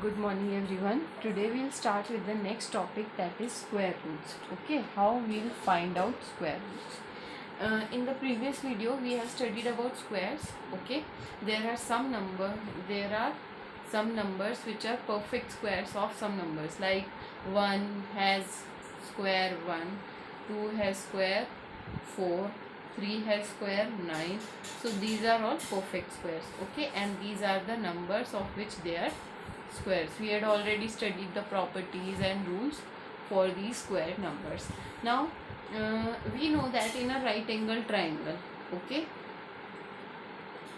Good morning everyone. Today we'll start with the next topic, that is square roots. Okay, how we'll find out square roots. In the previous video we have studied about squares. Okay, there are some numbers which are perfect squares of some numbers, like 1 has square 1, 2 has square 4, 3 has square 9. So these are all perfect squares. Okay, and these are the numbers of which they are squares. We had already studied the properties and rules for these square numbers. Now we know that in a right angle triangle, okay,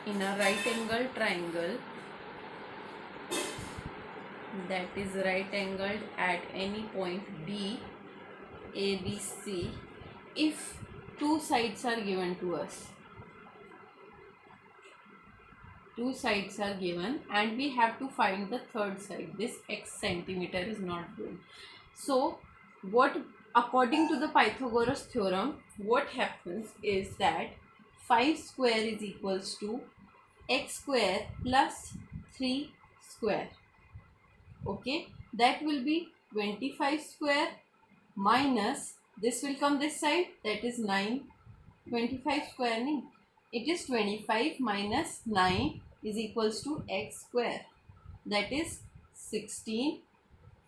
in a right angle triangle that is right angled at any point D, A, B, C, if two sides are given to us, two sides are given and we have to find the third side, this x centimeter is not good. So what, according to the Pythagoras theorem, what happens is that 5 square is equals to x square plus 3 square. Okay, that will be 25 square minus, this will come this side, that is 9. 25 square nahi, it is 25 minus 9 is equals to x square, that is 16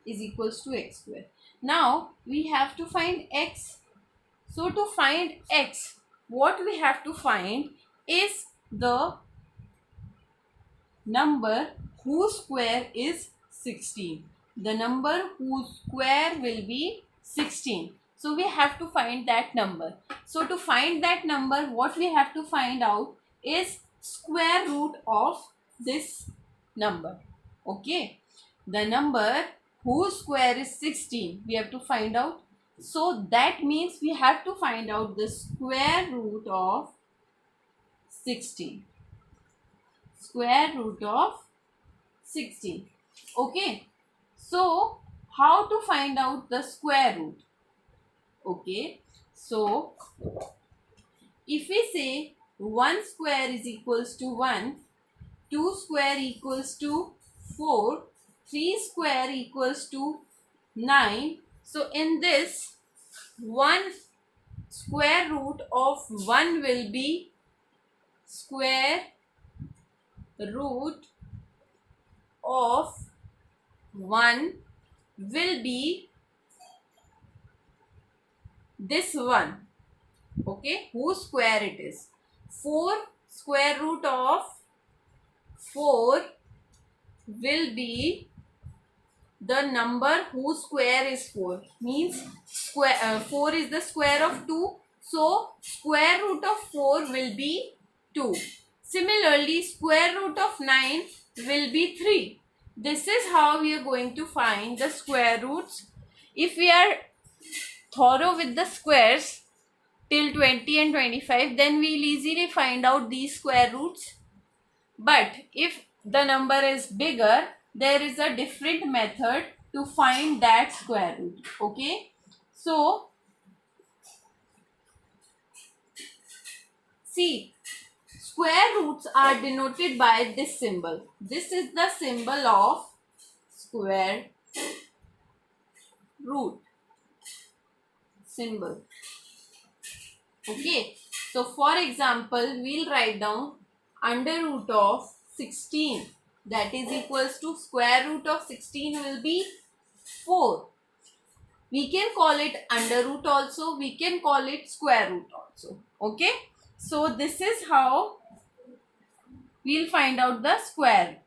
is equals to x square. Now we have to find x. So to find x, what we have to find is the number whose square is 16. The number whose square will be 16. So we have to find that number. So to find that number, what we have to find out is square root of this number. Okay, the number whose square is 16 we have to find out. So that means we have to find out the square root of 16. Square root of 16. Okay, so how to find out the square root? Okay, so if we say 1 square is equals to 1, 2 square equals to 4, 3 square equals to 9. So in this, 1 square root of 1 will be square root of 1 will be this one. Okay, whose square it is? 4 square root of 4 will be the number whose square is 4. Means square 4 is the square of 2. So square root of 4 will be 2. Similarly, square root of 9 will be 3. This is how we are going to find the square roots. If we are thorough with the squares till 20 and 25, then we will easily find out these square roots. But if the number is bigger, there is a different method to find that square root. Okay, so see, square roots are denoted by this symbol. This is the symbol of square root symbol. Okay, so for example, we'll write down under root of 16, that is equals to square root of 16 will be 4. We can call it under root also, we can call it square root also. Okay, so this is how we'll find out the square.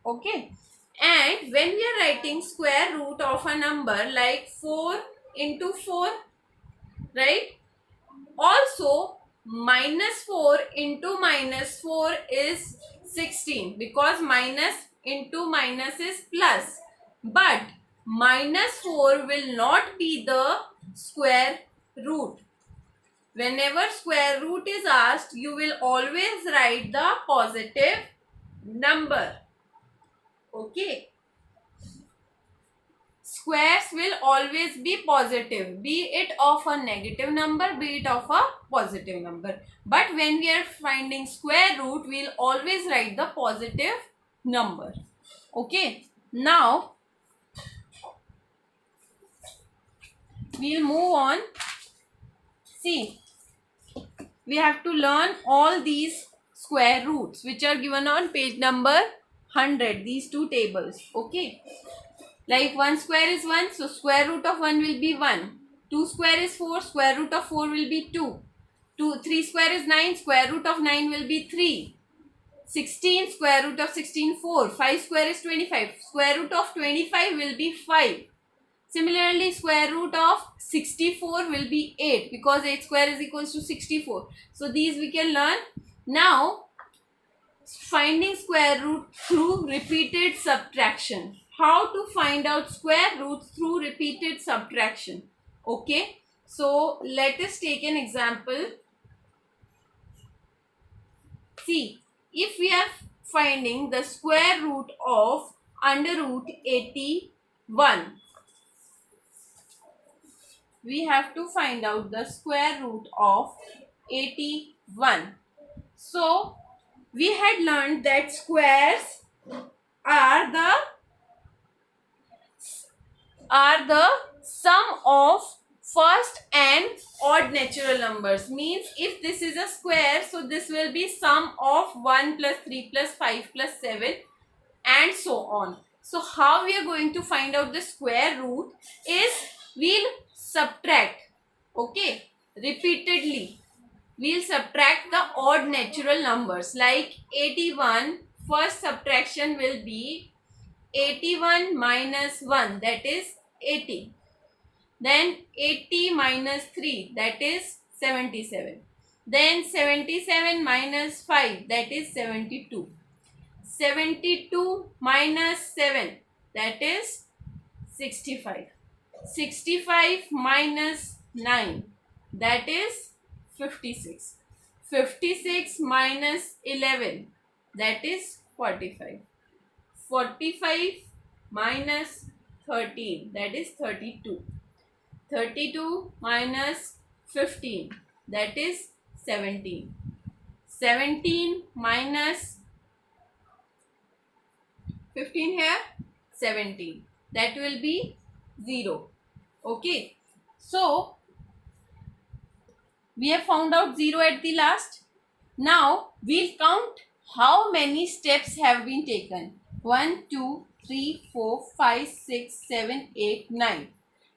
Okay, and when we are writing square root of a number like 4 into 4, right? Also minus 4 into minus 4 is 16, because minus into minus is plus. But minus 4 will not be the square root. Whenever square root is asked, you will always write the positive number. Okay. Squares will always be positive, be it of a negative number, be it of a positive number. But when we are finding square root, we will always write the positive number. Okay. Now we'll move on. See, we have to learn all these square roots which are given on page number 100, these two tables. Okay, like 1 square is 1, so square root of 1 will be 1. 2 square is 4, square root of 4 will be 2. 3 square is 9, square root of 9 will be 3. 16, square root of 16, 4. 5 square is 25, square root of 25 will be 5. Similarly, square root of 64 will be 8, because 8 square is equals to 64. So these we can learn. Now, finding square root through repeated subtraction. How to find out square root through repeated subtraction? Okay, so let us take an example. See, if we are finding the square root of under root 81, we have to find out the square root of 81. So, we had learned that squares are the sum of first and odd natural numbers. Means if this is a square, so this will be sum of 1 plus 3 plus 5 plus 7 and so on. So how we are going to find out the square root is we'll subtract, okay, repeatedly. We'll subtract the odd natural numbers like 81. First subtraction will be 81 minus 1, that is 80. Then 80 minus 3, that is 77. Then 77 minus 5, that is 72. 72 minus 7, that is 65. 65 minus 9, that is 56. 56 minus 11, that is 45. 45 minus 13, that is 32. 32 minus 15, that is 17. 17 minus 15 here, 17. That will be 0. Okay. So, we have found out 0 at the last. Now, we'll count how many steps have been taken. 1, 2, 3, 4, 5, 6, 7, 8, 9.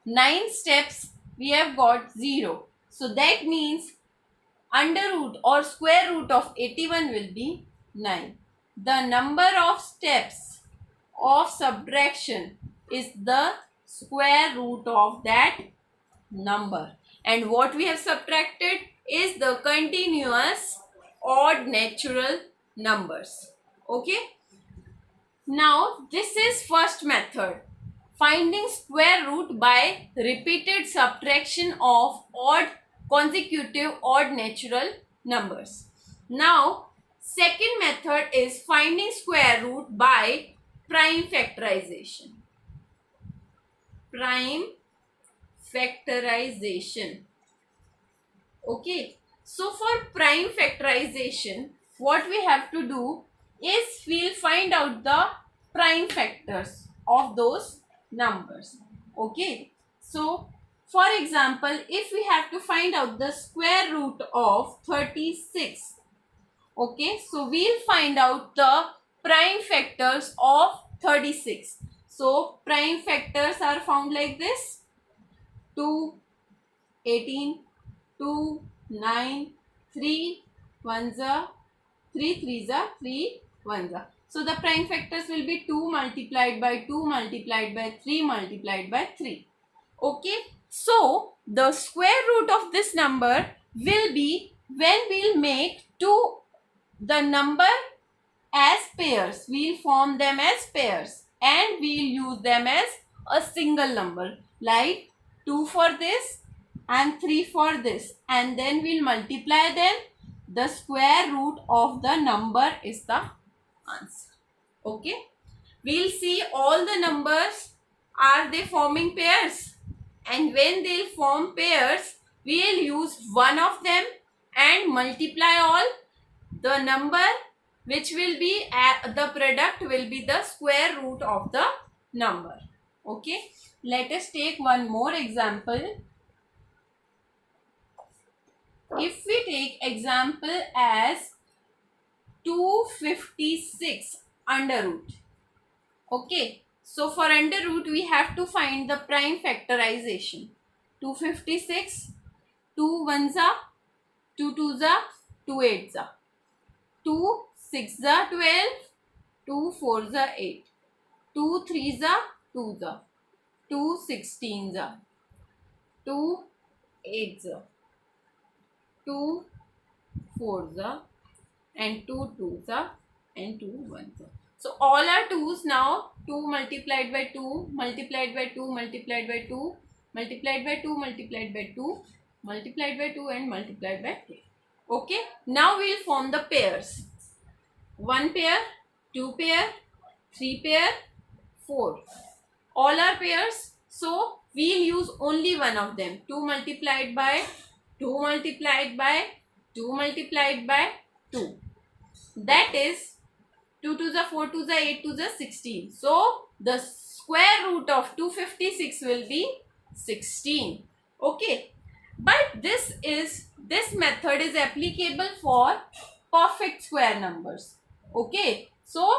9 steps we have got 0. So that means under root or square root of 81 will be 9. The number of steps of subtraction is the square root of that number. And what we have subtracted is the continuous odd natural numbers. Okay. Now this is first method. Finding square root by repeated subtraction of consecutive odd natural numbers. Now, second method is finding square root by prime factorization. Prime factorization. Okay. So, for prime factorization, what we have to do is we'll find out the prime factors of those numbers. Okay. So, for example, if we have to find out the square root of 36. Okay. So, we'll find out the prime factors of 36. So, prime factors are found like this. 2, 18, 2, 9, 3, 1, 3, 3, 3, 1. So, the prime factors will be 2 multiplied by 2 multiplied by 3 multiplied by 3. Okay. So, the square root of this number will be when we'll make the number as pairs. We'll form them as pairs and we'll use them as a single number. Like 2 for this and 3 for this. And then we'll multiply them. The square root of the number is the answer. Okay. We'll see all the numbers, are they forming pairs? And when they'll form pairs, we'll use one of them and multiply all. The number which will be the product will be the square root of the number. Okay, let us take one more example. If we take example as 256 under root. Okay, so for under root we have to find the prime factorization. 256, 2 ones are, 2 twos are, 2 eights are, 2 6s are 12, 2 4s are 8, 2 3s are 2s are, 2 16s are, 2 8s are, 2 4s are, and 2 2s are, and 2 1s are. So all are 2s now. 2 multiplied by 2 multiplied by 2 multiplied by 2 multiplied by 2 multiplied by 2 multiplied by 2 and multiplied by 2. Okay, now we will form the pairs. 1 pair, 2 pair, 3 pair, 4. All are pairs. So we will use only one of them. 2 multiplied by 2 multiplied by 2 multiplied by 2. That is 2 twos are 4 twos are 8 twos are 16. So the square root of 256 will be 16. Okay. But this method is applicable for perfect square numbers. Okay. So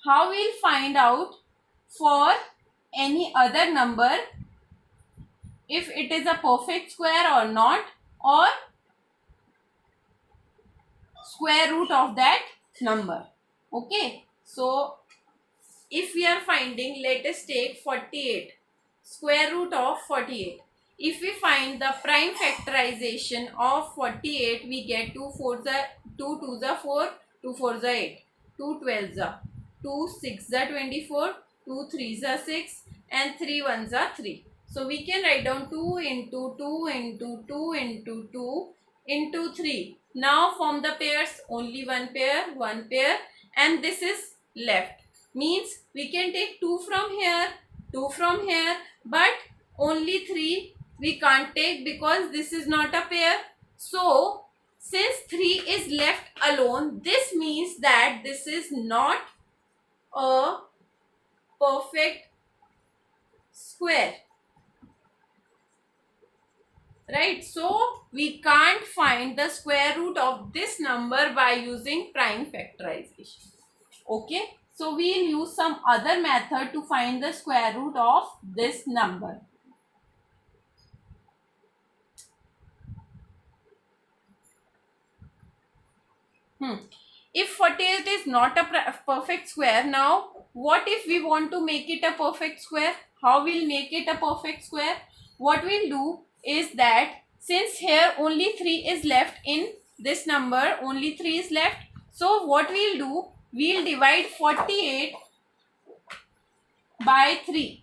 how we'll find out for any other number if it is a perfect square or not, or square root of that number. Okay, so if we are finding, let us take 48, square root of 48. If we find the prime factorization of 48, we get 2 4s are 2 2s are 4, 2 4s are 8, 2 12s are 2 6s are 24, 2 3s are 6, and 3 1s are 3. So we can write down 2 into 2 into 2 into 2 into 3. Now form the pairs, only one pair, and this is left. Means we can take 2 from here, 2 from here, but only 3 we can't take because this is not a pair. So since 3 is left alone, this means that this is not a perfect square. Right, so we can't find the square root of this number by using prime factorization. Okay, so we will use some other method to find the square root of this number. If 48 is not a perfect square, now what if we want to make it a perfect square? How we'll make it a perfect square? What we'll do is that since here only 3 is left in this number, only 3 is left. So what we'll do, we'll divide 48 by 3.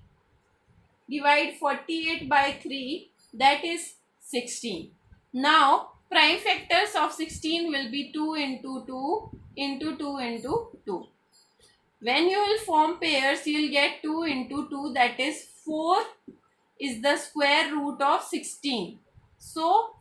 Divide 48 by 3, that is 16. Now prime factors of 16 will be 2 into 2 into 2 into 2. When you will form pairs, you will get 2 into 2, that is 4 is the square root of 16. So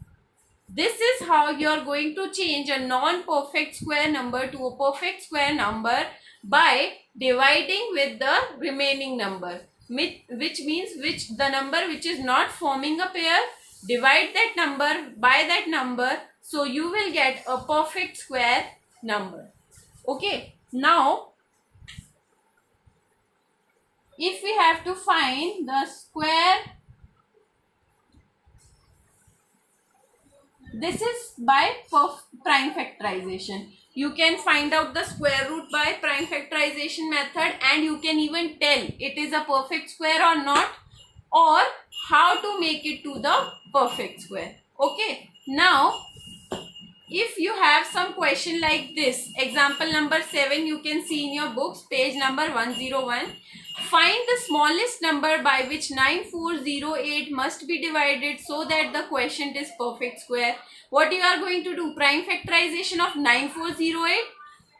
this is how you are going to change a non-perfect square number to a perfect square number by dividing with the remaining number, which means the number which is not forming a pair, divide that number by that number, so you will get a perfect square number. Okay, now if we have to find the square, this is by prime factorization. You can find out the square root by prime factorization method, and you can even tell it is a perfect square or not, or how to make it to the perfect square. Okay, now if you have some question like this, example number 7, you can see in your books, page number 101. Find the smallest number by which 9408 must be divided so that the quotient is perfect square. What you are going to do? Prime factorization of 9408.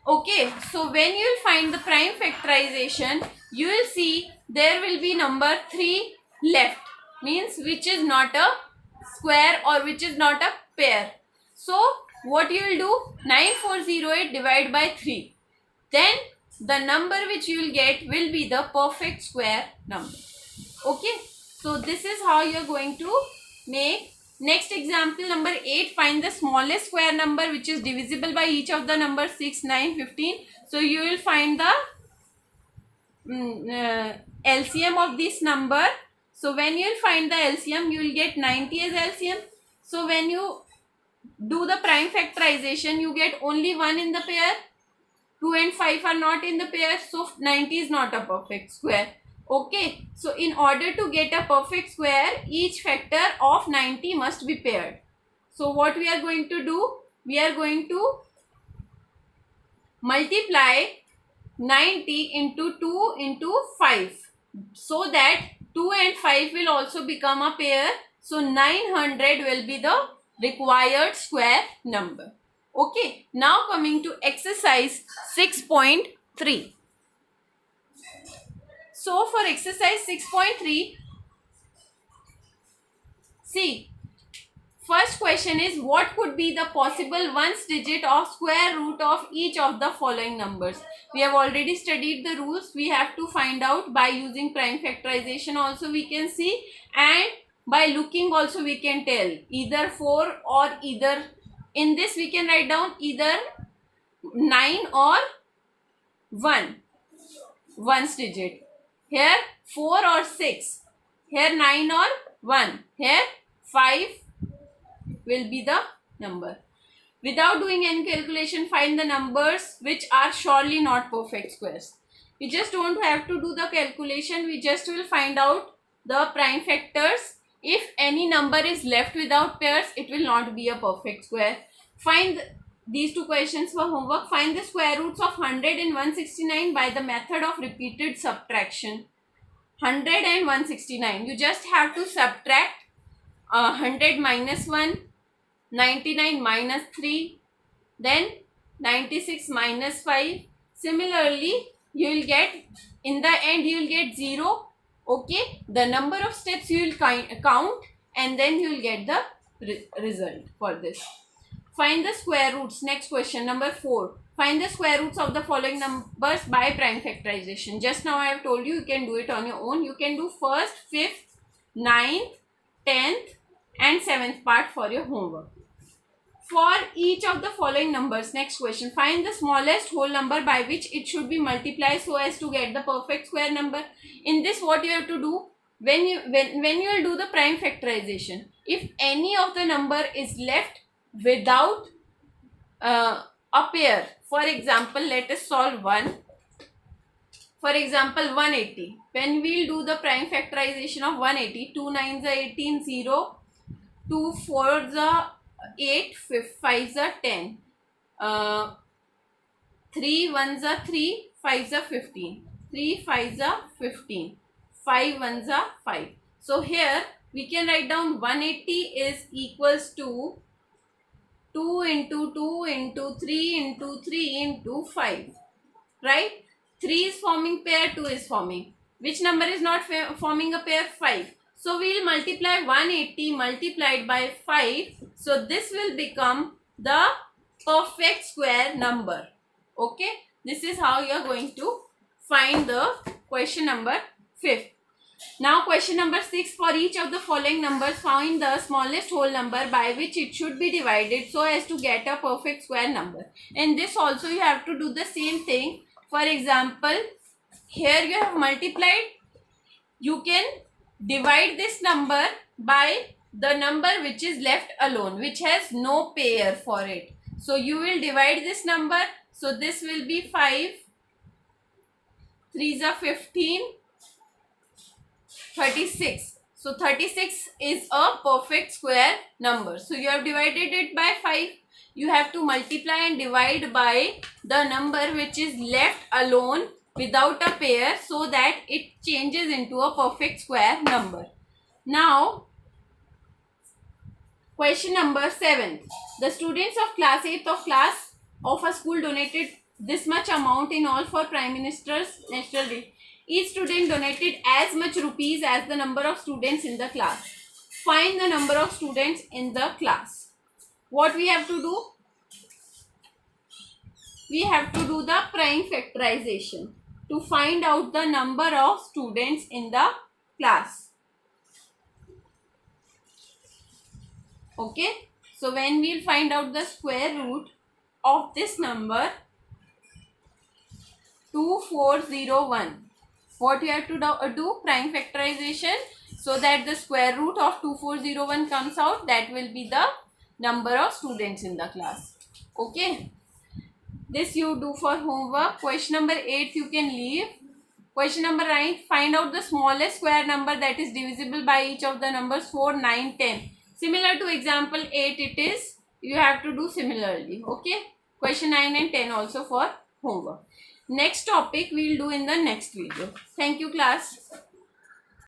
Okay, so when you will find the prime factorization, you will see there will be number 3 left. Means which is not a square or which is not a pair. So what you will do? 9408 divided by 3. Then the number which you will get will be the perfect square number. Okay, so this is how you are going to make. Next example number 8, find the smallest square number which is divisible by each of the numbers 6, 9, 15. So you will find the LCM of this number. So when you will find the LCM, you will get 90 as LCM. So when you do the prime factorization, you get only 1 in the pair. 2 and 5 are not in the pair, so 90 is not a perfect square. Okay, so in order to get a perfect square, each factor of 90 must be paired. So what we are going to do? We are going to multiply 90 into 2 into 5, so that 2 and 5 will also become a pair. So 900 will be the required square number. Okay, now coming to exercise 6.3. So for exercise 6.3, see, first question is what could be the possible ones digit of square root of each of the following numbers. We have already studied the rules. We have to find out by using prime factorization also we can see, and by looking also we can tell either 4 or either, in this we can write down either 9 or 1 ones digit. Here 4 or 6, here 9 or 1, here 5 will be the number. Without doing any calculation, find the numbers which are surely not perfect squares. We just don't have to do the calculation, we just will find out the prime factors. If any number is left without pairs, it will not be a perfect square. Find these two questions for homework. Find the square roots of 100 and 169 by the method of repeated subtraction. 100 and 169. You just have to subtract 100 minus 1, 99 minus 3, then 96 minus 5. Similarly, you will get, in the end you will get 0. Okay, the number of steps you will count, and then you will get the result for this. Find the square roots. Next question, number 4. Find the square roots of the following numbers by prime factorization. Just now I have told you, you can do it on your own. You can do first, 5th, 9th, 10th and 7th part for your homework. For each of the following numbers, next question, find the smallest whole number by which it should be multiplied so as to get the perfect square number. In this, what you have to do, when you will do the prime factorization, if any of the number is left without a pair, for example, let us solve one. For example, 180. When we will do the prime factorization of 180, 2 9s are 18, 0, 2 4s are 8, 5s are 10, 3 1s are 3, 5s are 15, 3 5s are 15, 5 1s are 5. So here we can write down 180 is equals to 2 into 2 into 3 into 3 into 5. Right? 3 is forming pair, 2 is forming. Which number is not forming a pair? 5. So we will multiply 180 multiplied by 5. So this will become the perfect square number. Okay. This is how you are going to find the question number 5. Now question number 6. For each of the following numbers, find the smallest whole number by which it should be divided so as to get a perfect square number. In this also you have to do the same thing. For example, here you have multiplied. You can divide this number by the number which is left alone, which has no pair for it. So you will divide this number. So this will be 5, 3s are 15, 36. So 36 is a perfect square number. So you have divided it by 5. You have to multiply and divide by the number which is left alone without a pair so that it changes into a perfect square number. Now, question number 7. The students of class 8th of a school donated this much amount in all for Prime Minister's National Day. Each student donated as much rupees as the number of students in the class. Find the number of students in the class. What we have to do? we have to do the prime factorization to find out the number of students in the class. Okay, so when we'll find out the square root of this number 2401, what you have to do prime factorization, so that the square root of 2401 comes out. That will be the number of students in the class. Okay, this you do for homework. Question number 8 you can leave. Question number 9, find out the smallest square number that is divisible by each of the numbers 4, 9, 10. Similar to example 8 it is, you have to do similarly. Okay, question 9 and 10 also for homework. Next topic we will do in the next video. Thank you class.